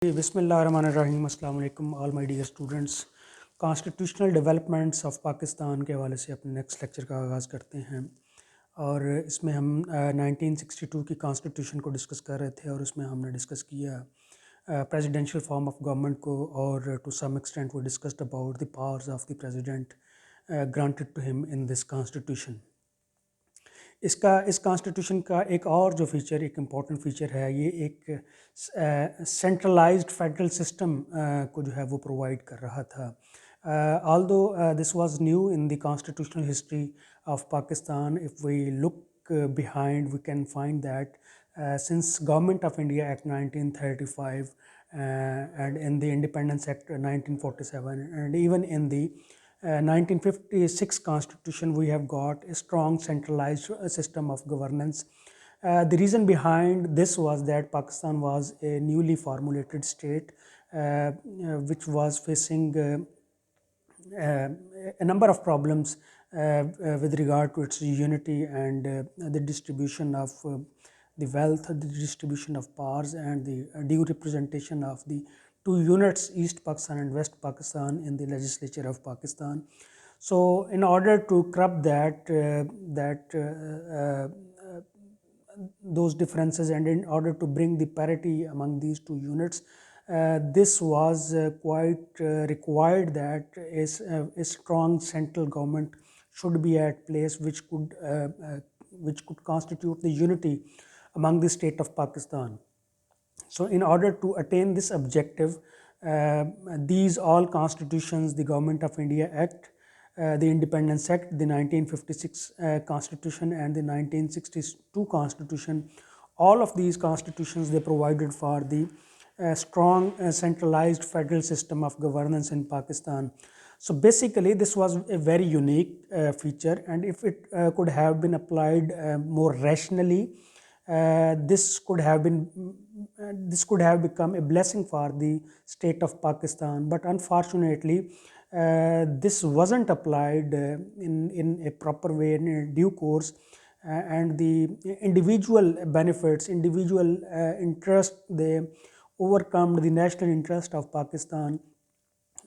बिस्मिल्लाहिर्रहमानिर्रहीम, अस्सलाम वालेकुम all my dear students. Constitutional developments of Pakistan के हवाले से अपने नेक्स्ट लेक्चर का आगाज़ करते हैं और इसमें हम 1962 की कॉन्स्टिट्यूशन को डिस्कस कर रहे थे और उसमें हमने डिस्कस किया प्रेसिडेंशियल फॉर्म ऑफ गवर्नमेंट को और टू सम एक्सटेंट वो discussed about the powers of the president granted to him in this constitution. इस कॉन्स्टिट्यूशन का एक और जो फीचर, एक इम्पॉर्टेंट फीचर है, ये एक सेंट्रलाइज्ड फेडरल सिस्टम को जो है वो प्रोवाइड कर रहा था। Although this was new in the constitutional history of Pakistan, if we look behind we can find that since Government of India Act 1935 and in the Independence Act 1947 and even in the 1956 Constitution, we have got a strong centralized system of governance. The reason behind this was that Pakistan was a newly formulated state which was facing a number of problems with regard to its unity and the distribution of the wealth, the distribution of powers and the due representation of the two units, East Pakistan and West Pakistan, in the legislature of Pakistan. So in order to curb those differences and in order to bring the parity among these two units, this was quite required that a strong central government should be at place which could constitute the unity among the state of Pakistan. So in order to attain this objective, these all constitutions, the Government of India Act, the Independence Act, the 1956 Constitution and the 1962 Constitution, all of these constitutions, they provided for the strong centralized federal system of governance in Pakistan. So basically this was a very unique feature, and if it could have been applied more rationally, this could have become a blessing for the state of Pakistan. But unfortunately this wasn't applied in a proper way, in a due course, and the individual benefits, individual interest, they overcome the national interest of Pakistan.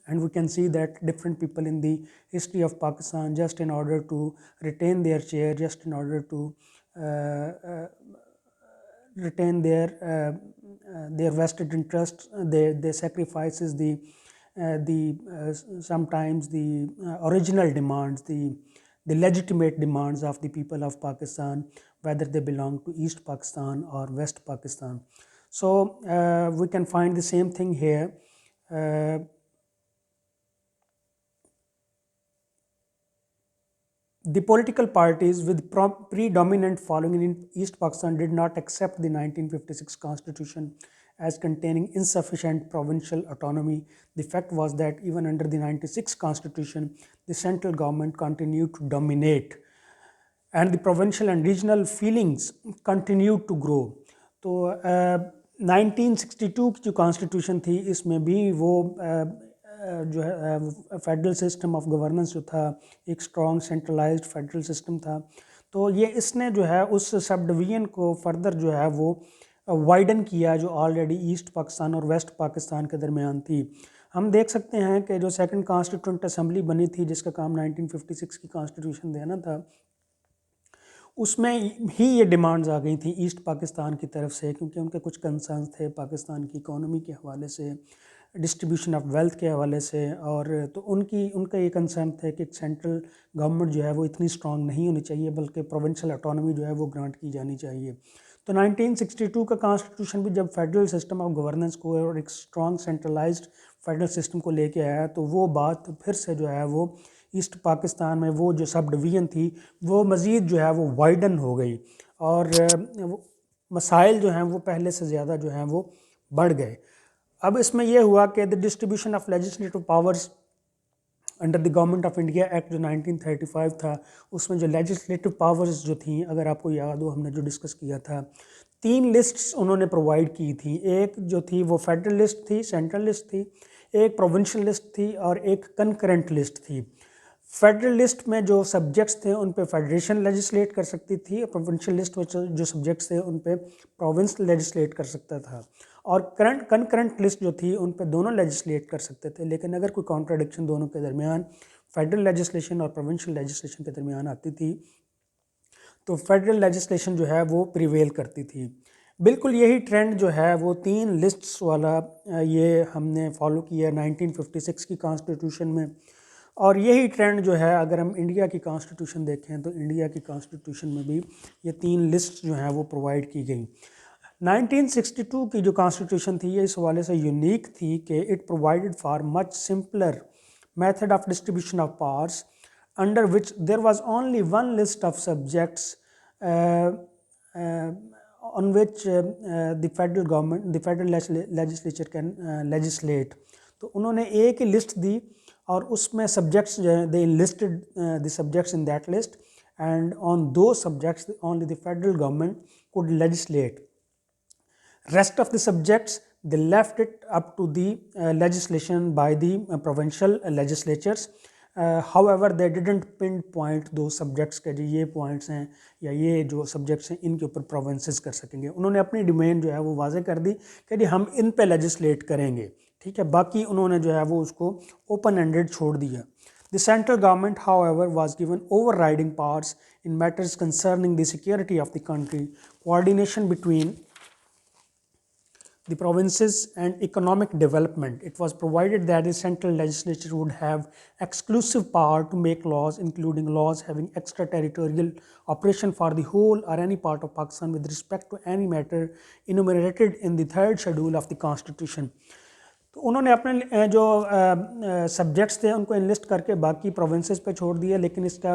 And we can see that different people in the history of Pakistan, just in order to retain their chair, just in order to retain their vested interests, they sacrifices the sometimes the original demands, the legitimate demands of the people of Pakistan, whether they belong to East Pakistan or West Pakistan. So we can find the same thing here. The political parties with predominant following in East Pakistan did not accept the 1956 Constitution as containing insufficient provincial autonomy. The fact was that even under the 96 Constitution, the central government continued to dominate and the provincial and regional feelings continued to grow. तो 1962 की जो constitution थी, इसमें भी वो जो है federal system of governance जो था, एक स्ट्रॉन्ग सेंट्रलाइज्ड फेडरल सिस्टम था। तो ये इसने जो है उस सब डिवीजन को फर्दर जो है वो वाइडन किया जो ऑलरेडी ईस्ट पाकिस्तान और वेस्ट पाकिस्तान के दरमियान थी। हम देख सकते हैं कि जो सेकंड कॉन्स्टिट्यूंट असेंबली बनी थी, जिसका काम 1956 की कॉन्स्टिट्यूशन देना था, उसमें ही ये डिमांड्स आ गई थी ईस्ट पाकिस्तान की तरफ से, क्योंकि उनके कुछ कंसर्न्स थे पाकिस्तान की इकोनॉमी के हवाले से, डिस्ट्रीब्यूशन ऑफ वेल्थ के हवाले से, और तो उनका ये कंसर्न थे कि सेंट्रल गवर्नमेंट जो है वो इतनी स्ट्रांग नहीं होनी चाहिए, बल्कि प्रोविंशियल ऑटोनॉमी जो है वो ग्रांट की जानी चाहिए। तो 1962 का कॉन्स्टिट्यूशन भी जब फेडरल सिस्टम ऑफ गवर्नेंस को और एक स्ट्रॉन्ग सेंट्रलाइज्ड फेडरल सिस्टम को लेके आया, तो वो बात फिर से जो है वो ईस्ट पाकिस्तान में वो जो सब डिवीज़न थी वो मज़ीद जो है वो वाइडन हो गई, और मसाइल जो हैं वो पहले से ज़्यादा जो हैं वो बढ़ गए। अब इसमें यह हुआ कि the distribution of legislative powers under the government of India act जो 1935 था, उसमें जो लेजिस्लेटिव पावर्स जो थी, अगर आपको याद हो हमने जो डिस्कस किया था, 3 लिस्ट्स उन्होंने प्रोवाइड की थी। एक जो थी वो फेडरल लिस्ट थी, सेंट्रल लिस्ट थी, एक प्रोविंशियल लिस्ट थी और एक कंकरेंट लिस्ट थी। फेडरल लिस्ट में जो सब्जेक्ट्स थे उन पे फेडरेशन लेजिस्लेट कर सकती थी, प्रोविंशियल लिस्ट में जो सब्जेक्ट्स थे उन पे प्रोविंस लेजिस्लेट कर सकता था। और कंकरेंट लिस्ट जो थी उन पे दोनों लेजिस्लेट कर सकते थे, लेकिन अगर कोई कॉन्ट्राडिक्शन दोनों के दरमियान फेडरल लेजिस्लेशन और प्रोविंशियल लेजिस्लेशन के दरमियान आती थी तो फेडरल लेजिस्लेशन जो है वो प्रिवेल करती थी। बिल्कुल यही ट्रेंड जो है वो 3 लिस्ट्स वाला ये हमने फॉलो किया 1956 की कॉन्स्टिट्यूशन में, और यही ट्रेंड जो है अगर हम इंडिया की कॉन्स्टिट्यूशन देखें तो इंडिया की कॉन्स्टिट्यूशन में भी ये 3 लिस्ट जो हैं वो प्रोवाइड की गई। 1962 की जो कॉन्स्टिट्यूशन थी ये इस हवाले से यूनिक थी कि it provided for much simpler method of distribution of powers under which there was only one list of subjects on which the federal government, the federal legislature can legislate। तो उन्होंने एक ही लिस्ट दी और उसमें subjects जो है they listed the subjects in that list and on those subjects only the federal government could legislate। Rest of the subjects they left it up to the legislation by the provincial legislatures। however they didn't pinpoint those subjects के जी ये points हैं या ये जो subjects हैं इनके ऊपर provinces कर सकेंगे। उन्होंने अपनी डिमांड जो है वो वाजे कर दी कि जी हम इन पे लेजिस्लेट करेंगे, ठीक है। बाकी उन्होंने जो है वो उसको ओपन एंडेड छोड़ दिया। The central government, however, was given overriding powers in matters concerning the security of the country, coordination between the provinces and economic development. It was provided that the central legislature would have exclusive power to make laws, including laws having extraterritorial operation for the whole or any part of Pakistan with respect to any matter enumerated in the 3rd schedule of the constitution। तो उन्होंने अपने जो subjects थे उनको enlist करके बाकी provinces पे छोड़ दिया, लेकिन इसका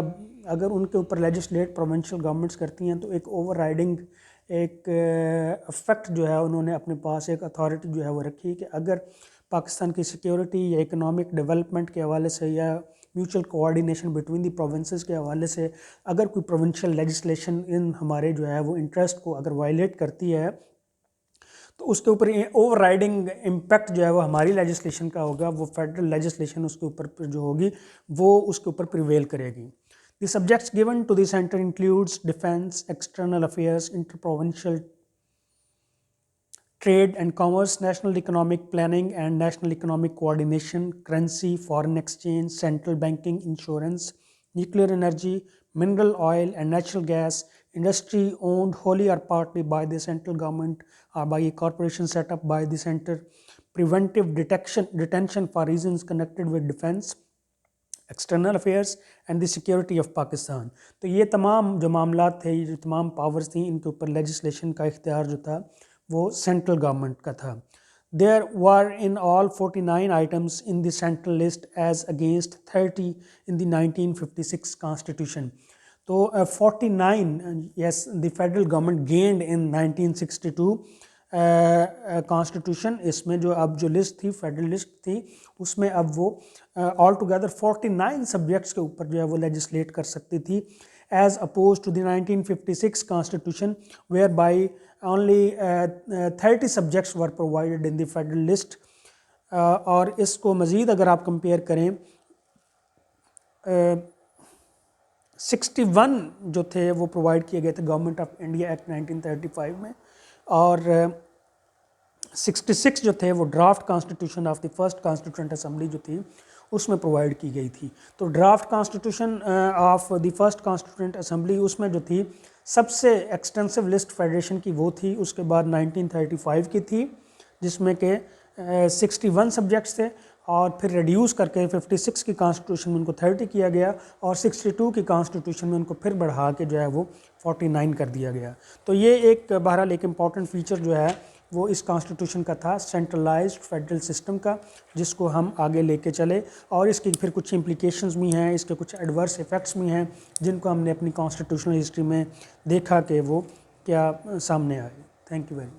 अगर उनके ऊपर लेजिस्लेट प्रोविंशियल गवर्नमेंट्स करती हैं तो एक ओवरराइडिंग एक इफेक्ट जो है उन्होंने अपने पास एक अथॉरिटी जो है वो रखी कि अगर पाकिस्तान की सिक्योरिटी या इकोनॉमिक डेवलपमेंट के हवाले से या mutual coordination between the provinces के हवाले से अगर कोई प्रोविंशियल लेजिस्लेशन इन हमारे जो है वो इंटरेस्ट को अगर वायलेट करती है तो उसके ऊपर ओवरराइडिंग इम्पैक्ट जो है वो हमारी लेजिस्लेशन का होगा, वो फेडरल लेजिस्लेशन उसके ऊपर जो होगी वो उसके ऊपर प्रिवेल करेगी। The subjects given to the center includes defense, external affairs, interprovincial trade and commerce, national economic planning and national economic coordination, currency, foreign exchange, central banking, insurance, nuclear energy, mineral oil and natural gas, industry owned wholly or partly by the central government or by a corporation set up by the center, preventive detention for reasons connected with defense, external affairs and the security of Pakistan. तो ये तमाम जो मामलात थे, ये जो तमाम powers थी, इनके ऊपर लेजिस्लेशन का इख्तियार जो था वो सेंट्रल गवर्नमेंट का था। There were in all 49 items in the central list as against 30 in the 1956 constitution. तो 49 yes the federal government gained in 1962 constitution. इसमें जो अब जो लिस्ट थी फेडरल लिस्ट थी उसमें अब वो ऑल टुगेदर 49 सब्जेक्ट्स के ऊपर जो है वो लेजिस्लेट कर सकती थी, as opposed to the 1956 constitution whereby only 30 subjects were provided in the federal list. और इसको मज़ीद अगर आप कंपेयर करें 61 जो थे वो प्रोवाइड किए गए थे गवर्नमेंट ऑफ इंडिया एक्ट 1935 में, और 66 जो थे वो draft constitution of the first constituent assembly जो थी उसमें प्रोवाइड की गई थी। तो draft constitution of the first constituent assembly उसमें जो थी सबसे एक्सटेंसिव लिस्ट फेडरेशन की वो थी। उसके बाद 1935 की थी जिसमें के 61 सब्जेक्ट्स थे, और फिर रिड्यूस करके 56 की कॉन्स्टिट्यूशन में उनको 30 किया गया, और 62 की कॉन्स्टिट्यूशन में उनको फिर बढ़ा के जो है वो 49 कर दिया गया। तो ये एक बहरहाल एक इम्पॉर्टेंट फीचर जो है वो इस कॉन्स्टिट्यूशन का था, सेंट्रलाइज्ड फेडरल सिस्टम का, जिसको हम आगे लेके चले। और इसकी फिर कुछ इम्प्लिकेशंस भी हैं, इसके कुछ एडवर्स इफ़ेक्ट्स भी हैं जिनको हमने अपनी कॉन्स्टिट्यूशनल हिस्ट्री में देखा कि वो क्या सामने आए। Thank you very much.